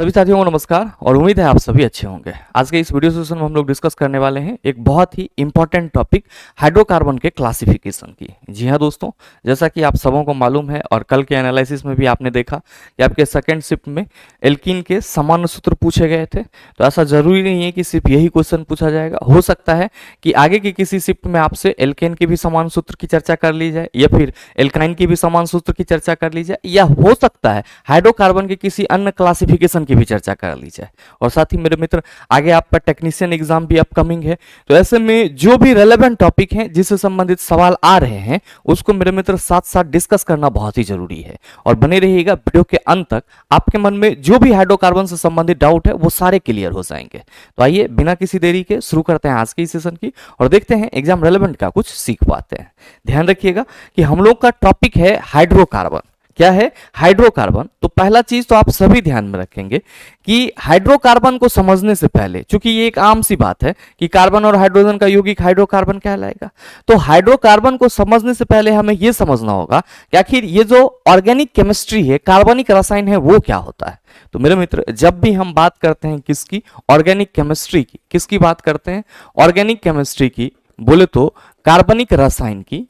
सभी साथियों को नमस्कार और उम्मीद है आप सभी अच्छे होंगे। आज के इस वीडियो सेशन में हम लोग डिस्कस करने वाले हैं एक बहुत ही इंपॉर्टेंट टॉपिक हाइड्रोकार्बन के क्लासिफिकेशन की। जी हाँ दोस्तों, जैसा कि आप सबों को मालूम है और कल के एनालिसिस में भी आपने देखा कि आपके सेकंड शिफ्ट में एल्कीन के सामान्य सूत्र पूछे गए थे। तो ऐसा जरूरी नहीं है कि सिर्फ यही क्वेश्चन पूछा जाएगा, हो सकता है कि आगे की किसी शिफ्ट में आपसे एल्केन के भी समान सूत्र की चर्चा कर ली जाए या फिर एल्काइन की भी समान सूत्र की चर्चा कर ली जाए, या हो सकता है हाइड्रोकार्बन के किसी अन्य क्लासिफिकेशन की भी चर्चा कर ली जाए। और साथ ही मेरे मित्र, आगे आपका टेक्नीशियन एग्जाम भी अपकमिंग है, तो ऐसे में जो भी रेलेवेंट टॉपिक हैं जिससे संबंधित सवाल आ रहे हैं उसको मेरे मित्र साथ साथ डिस्कस करना बहुत ही जरूरी है। और बने रहिएगा वीडियो के अंत तक, आपके मन में जो भी हाइड्रोकार्बन से संबंधित डाउट है वो सारे क्लियर हो जाएंगे। तो आइए बिना किसी देरी के शुरू करते हैं आज के इस सेशन की और देखते हैं एग्जाम रेलेवेंट का कुछ सीख पाते हैं। ध्यान रखिएगा कि हम लोग का टॉपिक है हाइड्रोकार्बन। क्या है? हाइड्रोकार्बन। तो पहला चीज तो आप सभी ध्यान में रखेंगे कि हाइड्रोकार्बन को समझने से पहले, चूंकि ये एक आम सी बात है कि कार्बन और हाइड्रोजन का यौगिक हाइड्रोकार्बन कहलाएगा, तो हाइड्रोकार्बन को समझने से पहले हमें यह समझना होगा कि आखिर ये जो ऑर्गेनिक केमिस्ट्री है, कार्बनिक रसायन है, वो क्या होता है। तो मेरे मित्र, जब भी हम बात करते हैं किसकी, ऑर्गेनिक केमिस्ट्री की, किसकी बात करते हैं? ऑर्गेनिक केमिस्ट्री की बोले तो कार्बनिक रसायन की।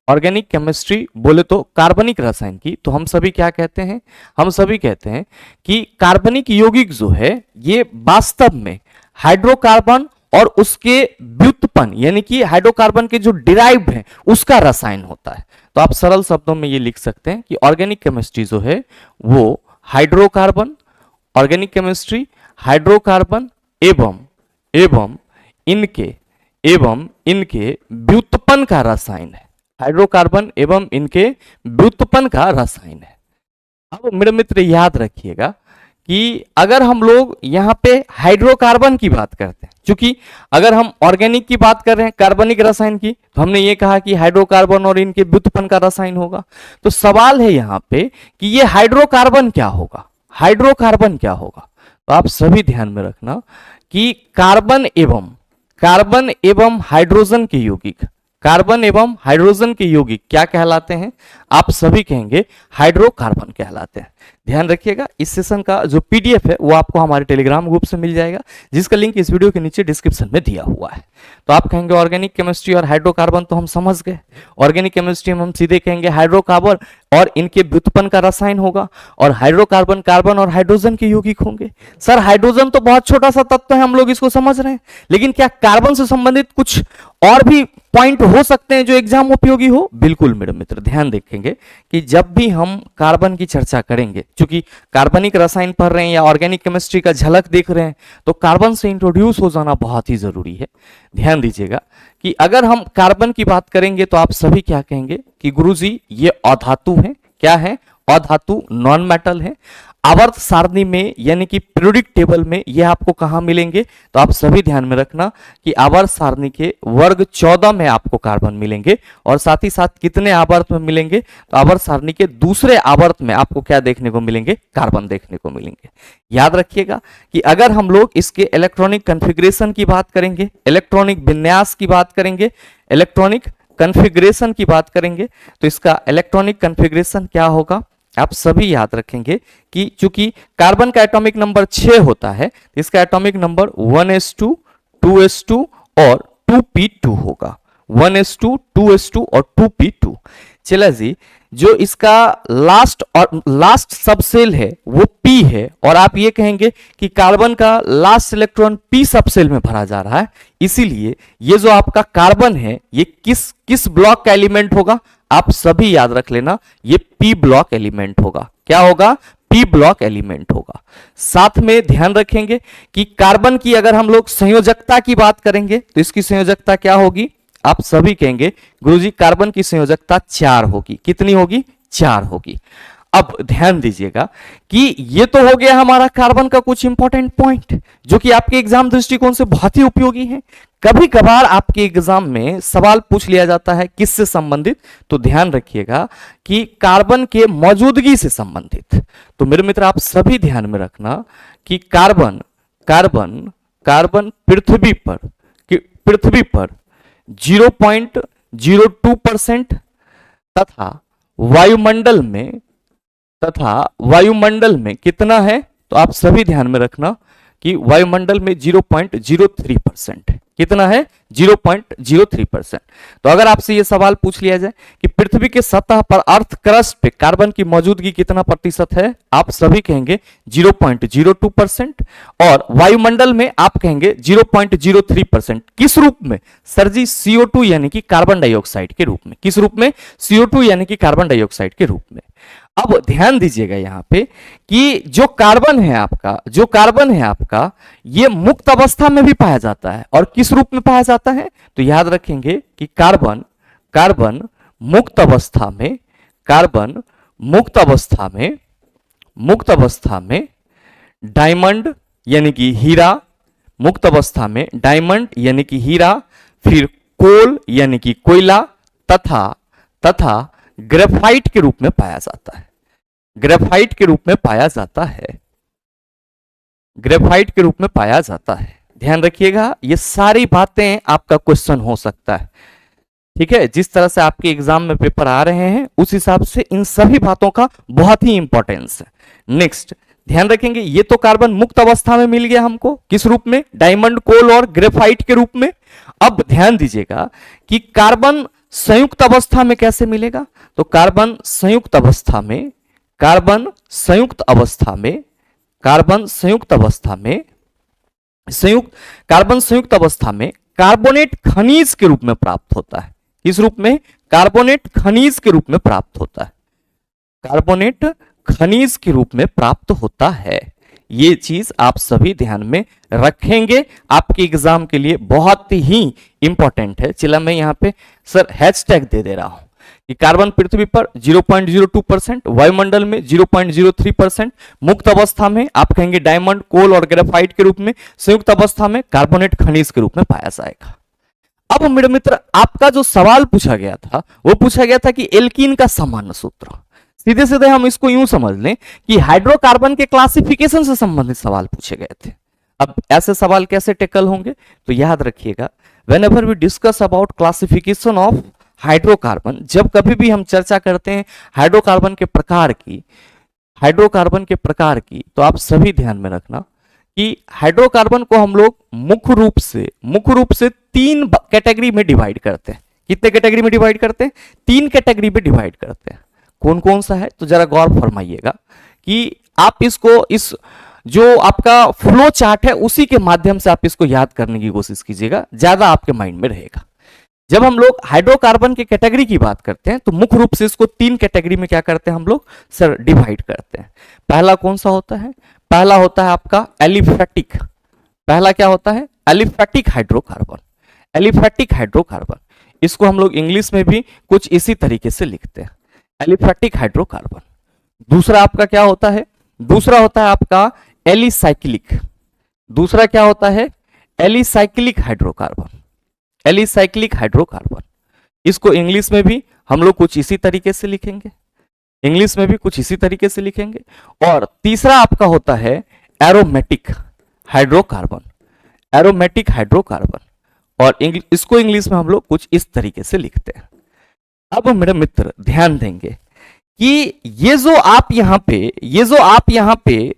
ऑर्गेनिक केमिस्ट्री बोले तो कार्बनिक रसायन की। तो हम सभी क्या कहते हैं? हम सभी कहते हैं कि कार्बनिक यौगिक जो है ये वास्तव में हाइड्रोकार्बन और उसके व्युत्पन्न यानी कि हाइड्रोकार्बन के जो डिराइव्ड है उसका रसायन होता है। तो आप सरल शब्दों में ये लिख सकते हैं कि ऑर्गेनिक केमिस्ट्री जो है वो हाइड्रोकार्बन, ऑर्गेनिक केमिस्ट्री हाइड्रोकार्बन एवं इनके व्युत्पन्न का रसायन है। हाइड्रोकार्बन एवं इनके व्युत्पन्न का रसायन है। अब मेरे मित्र याद रखिएगा कि अगर हम लोग यहां पे हाइड्रोकार्बन की बात करते हैं, क्योंकि अगर हम ऑर्गेनिक की बात कर रहे हैं, कार्बनिक रसायन की, तो हमने ये कहा कि हाइड्रोकार्बन और इनके व्युत्पन्न का रसायन होगा। तो सवाल है यहां पे कि ये हाइड्रोकार्बन क्या होगा, हाइड्रोकार्बन क्या होगा। तो आप सभी ध्यान में रखना कि कार्बन एवं हाइड्रोजन के यौगिक, कार्बन एवं हाइड्रोजन के यौगिक क्या कहलाते हैं? आप सभी कहेंगे हाइड्रोकार्बन कहलाते हैं। ध्यान रखिएगा, इस सेशन का जो पीडीएफ है वो आपको हमारे टेलीग्राम ग्रुप से मिल जाएगा, जिसका लिंक इस वीडियो के नीचे डिस्क्रिप्शन में दिया हुआ है। तो आप कहेंगे ऑर्गेनिक केमिस्ट्री और हाइड्रोकार्बन तो हम समझ गए। ऑर्गेनिक केमिस्ट्री में हम सीधे कहेंगे हाइड्रोकार्बन और इनके व्युत्पन्न का रसायन होगा, और हाइड्रोकार्बन कार्बन और हाइड्रोजन के यौगिक होंगे। सर हाइड्रोजन तो बहुत छोटा सा तत्व है, हम लोग इसको समझ रहे हैं, लेकिन क्या कार्बन से संबंधित कुछ और भी पॉइंट हो सकते हैं जो एग्जाम उपयोगी हो? बिल्कुल मेरे मित्र, ध्यान देखेंगे कि जब भी हम कार्बन की चर्चा करेंगे, क्योंकि कार्बनिक रसायन पढ़ रहे हैं या ऑर्गेनिक केमिस्ट्री का झलक देख रहे हैं, तो कार्बन से इंट्रोड्यूस हो जाना बहुत ही जरूरी है। ध्यान दीजिएगा कि अगर हम कार्बन की बात करेंगे तो आप सभी क्या कहेंगे कि गुरुजी ये अधातु है। क्या है? अधातु, नॉन मेटल है। आवर्त सारणी में यानी कि पीरियोडिक टेबल में ये आपको कहां मिलेंगे? तो आप सभी ध्यान में रखना कि आवर्त सारणी के वर्ग 14 में आपको कार्बन मिलेंगे, और साथ ही साथ कितने आवर्त में मिलेंगे? तो आवर्त सारणी के दूसरे आवर्त में आपको क्या देखने को मिलेंगे? कार्बन देखने को मिलेंगे। याद रखिएगा कि अगर हम लोग इसके इलेक्ट्रॉनिक कॉन्फ़िगरेशन की बात करेंगे, इलेक्ट्रॉनिक विन्यास की बात करेंगे, इलेक्ट्रॉनिक कॉन्फ़िगरेशन की बात करेंगे, तो इसका इलेक्ट्रॉनिक कॉन्फ़िगरेशन क्या होगा? आप सभी याद रखेंगे कि चूंकि कार्बन का एटॉमिक नंबर 6 होता है, इसका एटॉमिक नंबर 1s2, 2s2 और 2p2 होगा। 1s2, 2s2 और 2p2। चला जी, जो इसका लास्ट सबसेल है वो p है, और आप ये कहेंगे कि कार्बन का लास्ट इलेक्ट्रॉन p सबसेल में भरा जा रहा है, इसीलिए ये जो आपका कार्बन है ये किस ब्लॉक का एलिमेंट होगा? आप सभी याद रख लेना, ये p ब्लॉक एलिमेंट होगा। क्या होगा? p ब्लॉक एलिमेंट होगा। साथ में ध्यान रखेंगे कि कार्बन की अगर हम लोग संयोजकता की बात करेंगे तो इसकी संयोजकता क्या होगी? आप सभी कहेंगे गुरुजी कार्बन की संयोजकता 4 होगी। कितनी होगी? 4 होगी। अब ध्यान दीजिएगा कि ये तो हो गया हमारा कार्बन का कुछ इंपॉर्टेंट पॉइंट जो कि आपके एग्जाम दृष्टिकोण से बहुत ही उपयोगी है। कभी कभार आपके एग्जाम में सवाल पूछ लिया जाता है किससे संबंधित? तो ध्यान रखिएगा कि कार्बन के मौजूदगी से संबंधित। तो मेरे मित्र आप सभी ध्यान में रखना कि कार्बन पृथ्वी पर 0.02% तथा वायुमंडल में कितना है? तो आप सभी ध्यान में रखना कि वायुमंडल में 0.03% है। कितना है? 0.03%। तो अगर आपसे यह सवाल पूछ लिया जाए कि पृथ्वी के सतह पर अर्थ क्रस्ट पे कार्बन की मौजूदगी कितना प्रतिशत है, आप सभी कहेंगे 0.02%, और वायुमंडल में आप कहेंगे 0.03%। किस रूप में सर जी? CO2 यानी कि कार्बन डाइऑक्साइड के रूप में। किस रूप में? CO2 यानी कि कार्बन डाइऑक्साइड के रूप में। अब ध्यान दीजिएगा यहां पे कि जो कार्बन है आपका ये मुक्त अवस्था में भी पाया जाता है। और किस रूप में पाया जाता है? तो याद रखेंगे कि कार्बन मुक्त अवस्था में डायमंड यानी कि हीरा, मुक्त अवस्था में डायमंड यानी कि हीरा, फिर कोल यानी कि कोयला, तथा ग्रेफाइट के रूप में पाया जाता है। ग्रेफाइट के रूप में पाया जाता है। ध्यान रखिएगा, ये सारी बातें आपका क्वेश्चन हो सकता है। ठीक है, जिस तरह से आपके एग्जाम में पेपर आ रहे हैं उस हिसाब से इन सभी बातों का बहुत ही इंपॉर्टेंस है। नेक्स्ट ध्यान रखेंगे, ये तो कार्बन मुक्त अवस्था में मिल गया हमको। किस रूप में? डायमंड, कोल और ग्रेफाइट के रूप में। अब ध्यान दीजिएगा कि कार्बन संयुक्त अवस्था में कैसे मिलेगा? तो कार्बन संयुक्त अवस्था में कार्बोनेट खनिज के रूप में प्राप्त होता है। किस रूप में? कार्बोनेट खनिज के रूप में प्राप्त होता है। कार्बोनेट खनिज के रूप में प्राप्त होता है। ये चीज आप सभी ध्यान में रखेंगे, आपके एग्जाम के लिए बहुत ही इंपॉर्टेंट है। चला मैं यहां पे सर हैशटैग दे दे रहा हूं कि कार्बन पृथ्वी पर 0.02%, वायुमंडल में 0.03%, मुक्त अवस्था में आप कहेंगे डायमंड, कोल और ग्रेफाइट के रूप में, संयुक्त अवस्था में कार्बोनेट खनिज के रूप में पाया जाएगा। अब मेरे मित्र, आपका जो सवाल पूछा गया था वो पूछा गया था कि एल्कीन का सामान्य सूत्र। सीधे सीधे हम इसको यूं समझ लें कि हाइड्रोकार्बन के क्लासिफिकेशन से संबंधित सवाल पूछे गए थे। अब ऐसे सवाल कैसे टैकल होंगे? तो याद रखिएगा, whenever we discuss about classification of hydrocarbon, जब कभी भी हम चर्चा करते हैं हाइड्रोकार्बन के प्रकार की, तो आप सभी ध्यान में रखना कि हाइड्रोकार्बन को हम लोग मुख्य रूप से 3 कैटेगरी में डिवाइड करते हैं। कितने कैटेगरी में डिवाइड करते हैं? 3 कैटेगरी में डिवाइड करते हैं। कौन कौन सा है? तो जरा गौर फरमाइएगा कि आप इस जो आपका फ्लो चार्ट है उसी के माध्यम से आप इसको याद करने की कोशिश कीजिएगा, ज्यादा आपके माइंड में रहेगा। जब हम लोग हाइड्रोकार्बन के कैटेगरी की बात करते हैं तो मुख्य रूप से इसको 3 कैटेगरी में क्या करते हैं हम लोग सर? डिवाइड करते हैं। पहला कौन सा होता है? पहला होता है आपका एलिफेटिक। पहला क्या होता है? Aliphatic hydrocarbon. इसको हम लोग इंग्लिश में भी कुछ इसी तरीके से लिखते हैं, एलिफेटिक हाइड्रोकार्बन। दूसरा आपका क्या होता है? दूसरा होता है आपका एलिसाइक्लिक। दूसरा क्या होता है? Alicyclic hydrocarbon. इसको इंग्लिश में भी हम लोग कुछ इसी तरीके से लिखेंगे। और तीसरा आपका होता है एरोमेटिक हाइड्रोकार्बन। और इसको इंग्लिश में हम लोग कुछ इस तरीके से लिखते हैं। अब मेरे मित्र ध्यान देंगे कि ये जो आप यहां पे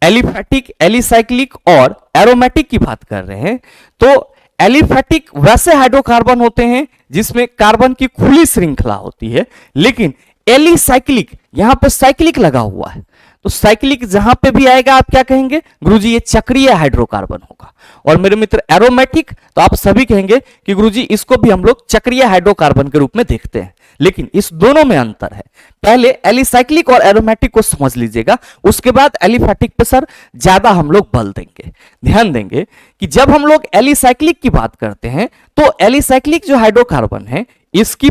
एलिफेटिक, एलिसाइक्लिक और एरोमेटिक की बात कर रहे हैं, तो एलिफेटिक वैसे हाइड्रोकार्बन होते हैं जिसमें कार्बन की खुली श्रृंखला होती है, लेकिन एलिसाइक्लिक यहां पे साइक्लिक लगा हुआ है। तो साइक्लिक जहां पे भी आएगा आप क्या कहेंगे? गुरुजी ये चक्रीय हाइड्रोकार्बन होगा। और मेरे मित्र एरोमेटिक, तो आप सभी कहेंगे कि गुरुजी इसको भी हम लोग चक्रीय हाइड्रोकार्बन के रूप में देखते हैं, लेकिन इस दोनों में अंतर है। पहले एलिसाइक्लिक और एरोमेटिक को समझ लीजिएगा, उसके बाद एलिफेटिक पे सर ज्यादा हम लोग बल देंगे। ध्यान देंगे कि जब हम लोग एलिसाइक्लिक की बात करते हैं तो एलिसाइक्लिक जो हाइड्रोकार्बन है इसकी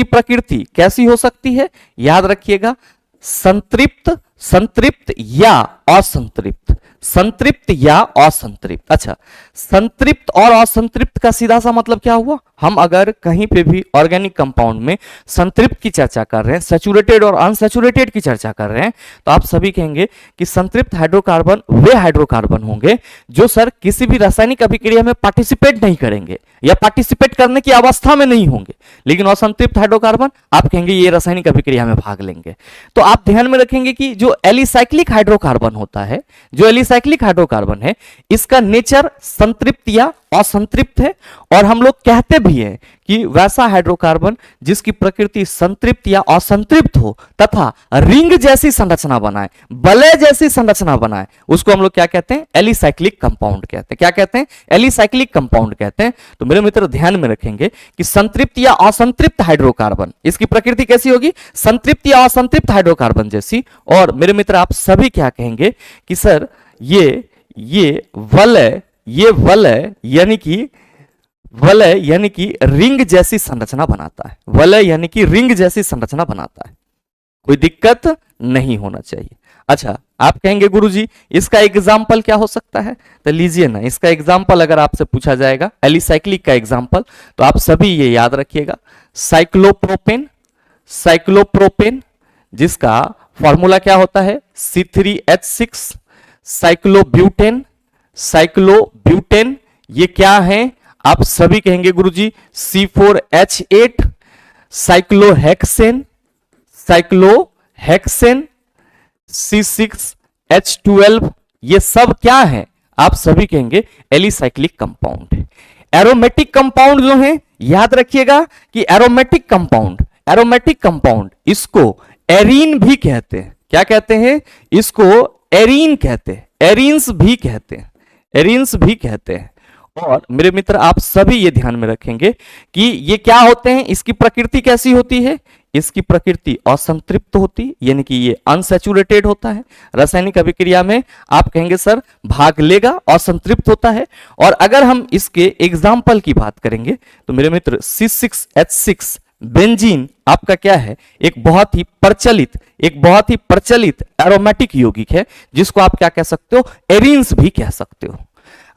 प्रकृति कैसी हो सकती है? याद रखिएगा, संतृप्त या असंतृप्त। अच्छा, संतृप्त और असंतृप्त का सीधा सा मतलब क्या हुआ? हम अगर कहीं पे भी ऑर्गेनिक कंपाउंड में संतृप्त की चर्चा कर रहे हैं, सैचुरेटेड और अनसैचुरेटेड की चर्चा कर रहे हैं, तो आप सभी कहेंगे कि संतृप्त हाइड्रोकार्बन वे हाइड्रोकार्बन होंगे जो सर किसी भी रासायनिक अभिक्रिया में पार्टिसिपेट नहीं करेंगे या पार्टिसिपेट करने की अवस्था में नहीं होंगे। लेकिन असंतृप्त हाइड्रोकार्बन आप कहेंगे ये रासायनिक अभिक्रिया में भाग लेंगे। तो आप ध्यान में रखेंगे कि जो जो एलिसाइक्लिक हाइड्रोकार्बन होता है, जो एलिसाइक्लिक हाइड्रोकार्बन है, इसका नेचर संतृप्त या असंतृप्त है। और हम लोग कहते भी हैं कि वैसा हाइड्रोकार्बन जिसकी प्रकृति संतृप्त या असंतृप्त हो तथा रिंग जैसी संरचना बनाए, वलय जैसी संरचना बनाए, उसको हम लोग क्या कहते हैं? एलिसाइक्लिक कंपाउंड कहते हैं। क्या कहते हैं? एलिसाइक्लिक कंपाउंड कहते हैं। तो मेरे मित्र ध्यान में रखेंगे कि संतृप्त या असंतृप्त हाइड्रोकार्बन, इसकी प्रकृति कैसी होगी? संतृप्त या असंतृप्त हाइड्रोकार्बन जैसी। और मेरे मित्र आप सभी क्या कहेंगे कि सर ये वलय यानी कि रिंग जैसी संरचना बनाता है। वलय यानी कि रिंग जैसी संरचना बनाता है, कोई दिक्कत नहीं होना चाहिए। अच्छा, आप कहेंगे गुरुजी इसका एग्जाम्पल क्या हो सकता है? तो लीजिए ना, इसका एग्जाम्पल अगर आपसे पूछा जाएगा एलिसाइक्लिक का एग्जाम्पल, तो आप सभी ये याद रखिएगा, साइक्लोप्रोपेन जिसका फॉर्मूला क्या होता है? C3H6। साइक्लोब्यूटेन ये क्या है? आप सभी कहेंगे गुरुजी C4H8। साइक्लोहेक्सेन C6H12 ये सब क्या है? आप सभी कहेंगे एलिसाइक्लिक कंपाउंड है। एरोमेटिक कंपाउंड जो है, याद रखिएगा कि एरोमेटिक कंपाउंड इसको एरीन भी कहते हैं। क्या कहते हैं? इसको एरीन कहते हैं, एरीन्स भी कहते हैं। और मेरे मित्र आप सभी ये ध्यान में रखेंगे कि ये क्या होते हैं, इसकी प्रकृति कैसी होती है? इसकी प्रकृति असंतृप्त होती, यानी कि ये अनसैचुरेटेड होता है। रासायनिक अभिक्रिया में आप कहेंगे सर भाग लेगा, असंतृप्त होता है। और अगर हम इसके एग्जाम्पल की बात करेंगे तो मेरे मित्र C6H6 बेंजीन आपका क्या है? एक बहुत ही प्रचलित एरोमेटिक यौगिक है, जिसको आप क्या कह सकते हो? एरीन्स भी कह सकते हो।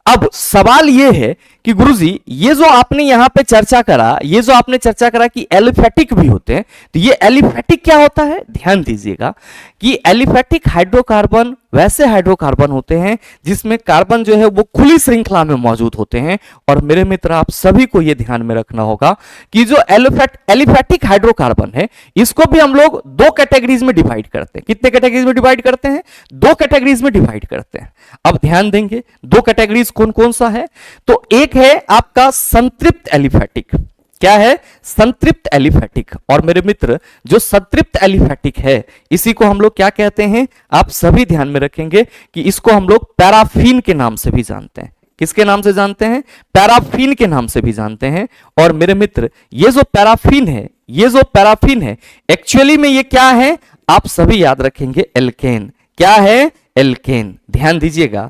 अब सवाल यह है कि गुरुजी ये जो आपने यहां पे चर्चा करा कि एलिफेटिक भी होते हैं, तो ये एलिफेटिक क्या होता है? ध्यान दीजिएगा कि एलिफेटिक हाइड्रोकार्बन वैसे हाइड्रोकार्बन होते हैं जिसमें कार्बन जो है वो खुली श्रृंखला में मौजूद होते हैं। और मेरे मित्र आप सभी को यह ध्यान में रखना होगा कि जो एलिफेटिक हाइड्रोकार्बन है, इसको भी हम लोग दो कैटेगरीज में डिवाइड करते हैं। कितने कैटेगरीज में डिवाइड करते हैं? दो कैटेगरीज में डिवाइड करते हैं। अब ध्यान देंगे दो कैटेगरीज कौन कौन सा है? तो एक है आपका संतृप्त एलिफेटिक। क्या है? संतृप्त एलिफेटिक। और मेरे मित्र जो संतृप्त एलिफेटिक है, इसी को हम लोग क्या कहते हैं? आप सभी ध्यान में रखेंगे कि इसको हम लोग पैराफिन के नाम से भी जानते हैं। किसके नाम से जानते हैं? पैराफिन के नाम से भी जानते हैं। और मेरे मित्र ये जो पैराफिन है एक्चुअली में ये क्या है? आप सभी याद रखेंगे एल्केन। क्या है? एल्केन। ध्यान दीजिएगा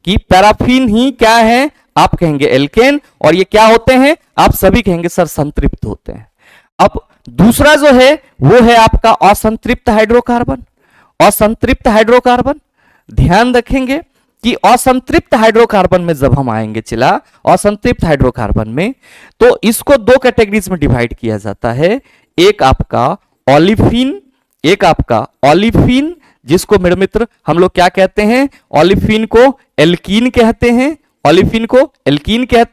कि पैराफिन ही क्या है? आप कहेंगे एल्केन। और ये क्या होते हैं? आप सभी कहेंगे सर संतृप्त होते हैं। अब दूसरा जो है वो है आपका असंतृप्त हाइड्रोकार्बन। ध्यान रखेंगे कि असंतृप्त हाइड्रोकार्बन में जब हम आएंगे असंतृप्त हाइड्रोकार्बन में, तो इसको दो कैटेगरीज में डिवाइड किया जाता है। एक आपका ओलिफिन, जिसको मेरे मित्र हम लोग क्या कहते हैं? ओलिफिन को एल्कीन कहते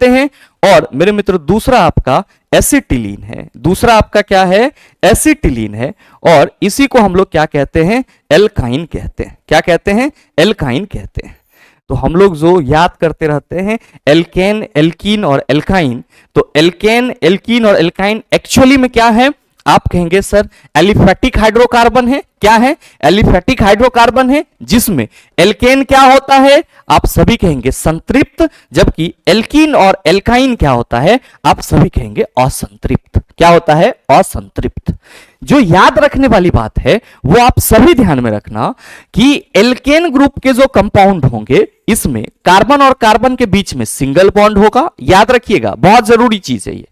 हैं। और मेरे मित्र दूसरा आपका एसिटिलीन है। दूसरा आपका क्या है? एसिटिलीन है। और इसी को हम लोग क्या कहते हैं? एल्काइन कहते हैं। क्या कहते हैं? एल्काइन कहते हैं। तो हम लोग जो याद करते रहते हैं एल्केन, एल्कीन और एल्काइन, तो एल्केन, एल्कीन और एल्काइन एक्चुअली में क्या है? आप कहेंगे सर एलिफेटिक हाइड्रोकार्बन है। क्या है? एलिफेटिक हाइड्रोकार्बन है, जिसमें एल्केन क्या होता है? आप सभी कहेंगे संतृप्त, जबकि एल्कीन और एल्काइन क्या होता है? आप सभी कहेंगे असंतृप्त। क्या होता है? असंतृप्त। जो याद रखने वाली बात है वो आप सभी ध्यान में रखना कि एल्केन ग्रुप के जो कंपाउंड होंगे, इसमें कार्बन और कार्बन के बीच में सिंगल बॉन्ड होगा। याद रखिएगा, बहुत जरूरी चीज है ये।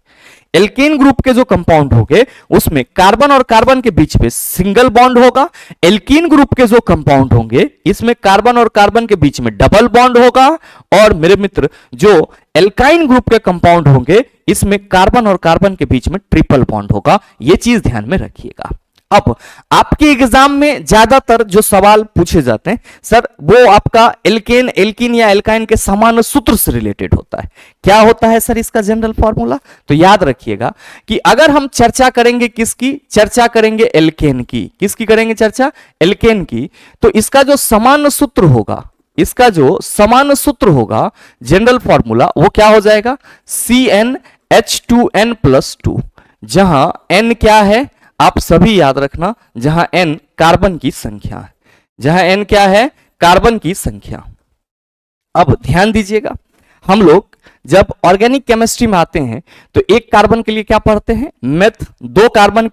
एल्केन ग्रुप के जो कंपाउंड होंगे उसमें कार्बन और कार्बन के बीच में सिंगल बॉन्ड होगा। एल्कीन ग्रुप के जो कंपाउंड होंगे इसमें कार्बन और कार्बन के बीच में डबल बॉन्ड होगा। और मेरे मित्र जो एल्काइन ग्रुप के कंपाउंड होंगे इसमें कार्बन और कार्बन के बीच में ट्रिपल बॉन्ड होगा। यह चीज ध्यान में रखिएगा। अब आपके एग्जाम में ज्यादातर जो सवाल पूछे जाते हैं सर वो आपका एल्केन एल्कीन या एल्काइन के समान सूत्र से रिलेटेड होता है। क्या होता है सर इसका जनरल फॉर्मूला? तो याद रखिएगा कि अगर हम चर्चा करेंगे किसकी, चर्चा करेंगे एल्केन की, किसकी करेंगे चर्चा? एल्केन की। तो इसका जो समान सूत्र होगा, इसका जो समान सूत्र होगा जनरल फॉर्मूला वो क्या हो जाएगा? CnH2n+2, जहां n क्या है आप सभी याद रखना, जहां n कार्बन की संख्या है, जहां n क्या है? कार्बन की संख्या। अब ध्यान दीजिएगा, हम लोग जब ऑर्गेनिक केमिस्ट्री में आते हैं तो एक कार्बन के लिए क्या पढ़ते हैं? मेथ, दो कार्बन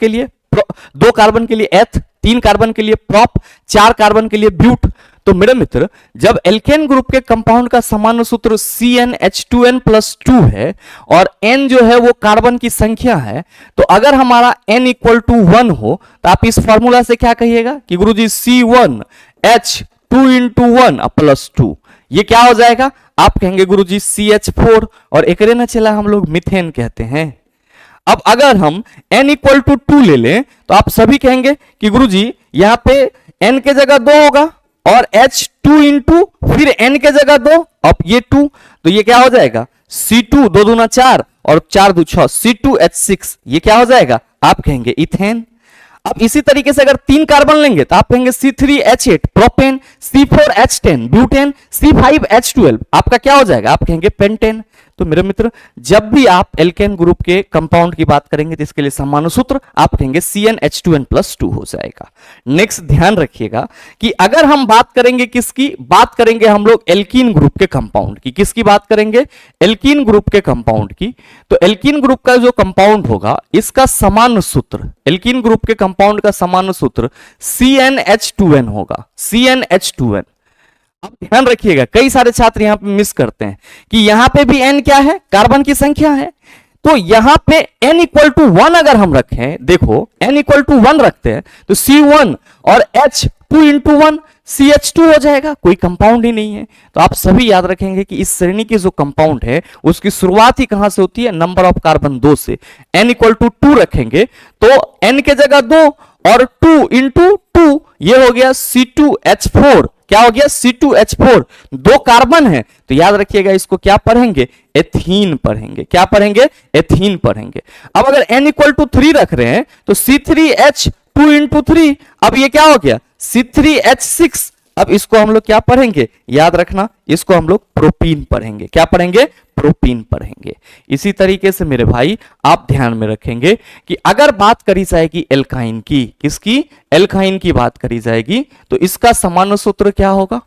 के लिए एथ, 3 कार्बन के लिए प्रॉप, 4 कार्बन के लिए ब्यूट। तो मेरे मित्र जब एल्केन ग्रुप के कंपाउंड का समान सूत्र CnH2n+2 है और n जो है वो कार्बन की संख्या है, तो अगर हमारा n इक्वल टू 1 हो तो आप इस फॉर्मूला से क्या कहिएगा कि गुरुजी C1H2 इंटू 1 प्लस 2, ये क्या हो जाएगा? आप कहेंगे गुरुजी CH4, और एक ना चला हम लोग मिथेन कहते हैं। अब अगर हम n इक्वल टू 2 ले लें तो आप सभी कहेंगे कि गुरुजी यहां पे n के जगह 2 होगा और H2 इंटू फिर n के जगह 2, अब ये 2, तो ये क्या हो जाएगा? C2 2 दूना 4 और 4 2 6, C2H6, ये क्या हो जाएगा? आप कहेंगे इथेन। अब इसी तरीके से अगर 3 कार्बन लेंगे तो आप कहेंगे C3H8 propane, C4H10 butane, C5H12, आपका क्या हो जाएगा? आप कहेंगे पेंटेन। तो मेरे मित्र जब भी आप एल्केन ग्रुप के कंपाउंड की बात करेंगे तो इसके लिए समान सूत्र आप कहेंगे CnH2n+2 हो जाएगा। नेक्स्ट ध्यान रखिएगा कि अगर हम बात करेंगे किसकी, बात करेंगे हम लोग एल्कीन ग्रुप के कंपाउंड की। किसकी बात करेंगे? एल्कीन ग्रुप के कंपाउंड की। तो एल्कीन ग्रुप का जो कंपाउंड होगा इसका समान सूत्र, एल्कीन ग्रुप के कंपाउंड का समान सूत्र CnH2n होगा, CnH2n। अब ध्यान रखिएगा, कई सारे छात्र यहां पे मिस करते हैं कि यहां पे भी n क्या है? कार्बन की संख्या है। तो यहां पे n इक्वल टू 1 अगर हम रखें, देखो n इक्वल टू 1 रखते हैं तो C1 और H2 इंटू 1 CH2 हो जाएगा, कोई कंपाउंड ही नहीं है। तो आप सभी याद रखेंगे कि इस श्रेणी की जो कंपाउंड है उसकी शुरुआत ही कहां से होती है? नंबर ऑफ कार्बन 2 से। n इक्वल टू 2 रखेंगे तो n के जगह 2 और 2 इंटू 2, ये हो गया C2H4। क्या हो गया? C2H4, 2 कार्बन है तो याद रखिएगा इसको क्या पढ़ेंगे? एथीन पढ़ेंगे। क्या पढ़ेंगे? एथीन पढ़ेंगे। अब अगर n इक्वल टू 3 रख रहे हैं तो C3H2 इंटू 3, अब ये क्या हो गया? C3H6। अब इसको हम लोग क्या पढ़ेंगे? याद रखना इसको हम लोग प्रोपीन पढ़ेंगे। क्या पढ़ेंगे? प्रोपीन पढ़ेंगे। इसी तरीके से मेरे भाई आप ध्यान में रखेंगे कि अगर बात करी जाएगी एल्काइन की, किसकी? एल्काइन की बात करी जाएगी तो इसका समान सूत्र क्या होगा?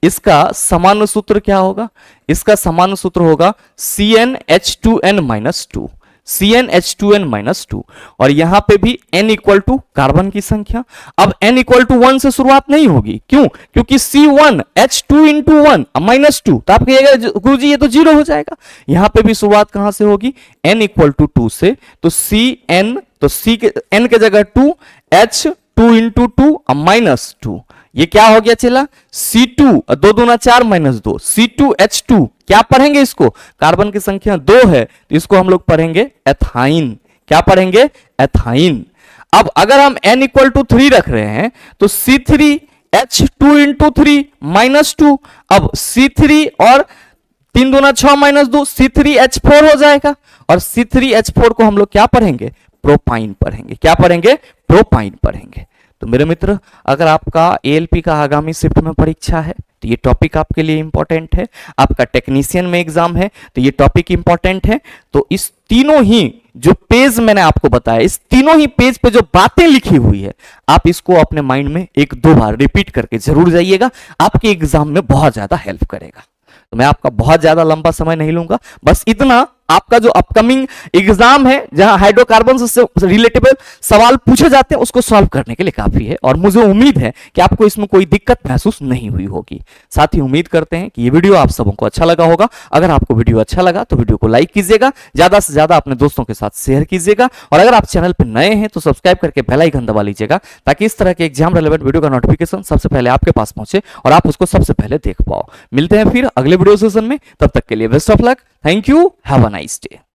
इसका समान सूत्र क्या होगा? इसका समान सूत्र होगा CnH2n-2, CnH2n-2, और यहां पे भी n इक्वल टू कार्बन की संख्या। अब n इक्वल टू 1 से शुरुआत नहीं होगी, क्यों? क्योंकि C1H2 इंटू 1 -2, तो आप कहिएगा गुरुजी ये तो 0 हो जाएगा। यहां पे भी शुरुआत कहां से होगी? n इक्वल टू 2 से। तो Cn, तो C के n के जगह 2, H2 इंटू 2 -2, ये क्या हो गया चला? C2 2 दूना 4 -2, C2H2, क्या पढ़ेंगे इसको? कार्बन की संख्या 2 है तो इसको हम लोग पढ़ेंगे एथाइन। क्या पढ़ेंगे? एथाइन। अब अगर हम n इक्वल टू 3 रख रहे हैं तो C3H2 इंटू 3 -2, अब C3 और 3 दूना 6 -2, C3H4 हो जाएगा, और C3H4 को हम लोग क्या पढ़ेंगे? प्रोपाइन पढ़ेंगे। क्या पढ़ेंगे? प्रोपाइन पढ़ेंगे। तो मेरे मित्र अगर आपका ALP का आगामी शिफ्ट में परीक्षा है तो ये टॉपिक आपके लिए इंपॉर्टेंट है। आपका टेक्नीशियन में एग्जाम है तो ये टॉपिक इंपॉर्टेंट है। तो इस तीनों ही जो पेज मैंने आपको बताया, इस तीनों ही पेज पे जो बातें लिखी हुई है आप इसको अपने माइंड में 1-2 बार रिपीट करके जरूर जाइएगा, आपके एग्जाम में बहुत ज्यादा हेल्प करेगा। तो मैं आपका बहुत ज्यादा लंबा समय नहीं लूंगा, बस इतना आपका जो अपकमिंग एग्जाम है जहां हाइड्रोकार्बन से रिलेटेबल सवाल पूछे जाते हैं उसको सॉल्व करने के लिए काफी है, और मुझे उम्मीद है कि आपको इसमें कोई दिक्कत महसूस नहीं हुई होगी। साथ ही उम्मीद करते हैं कि ये वीडियो आप सबों को अच्छा लगा होगा। अगर आपको वीडियो अच्छा लगा तो वीडियो को लाइक कीजिएगा, ज्यादा से ज्यादा अपने दोस्तों के साथ शेयर कीजिएगा, और अगर आप चैनल पर नए हैं तो सब्सक्राइब करके बेल आइकन दबा लीजिएगा ताकि इस तरह के एग्जाम रेलेवेंट वीडियो का नोटिफिकेशन सबसे पहले आपके पास पहुंचे और आप उसको सबसे पहले देख पाओ। मिलते हैं फिर अगले वीडियो सेशन में, तब तक के लिए best of luck. Thank you, have a nice day.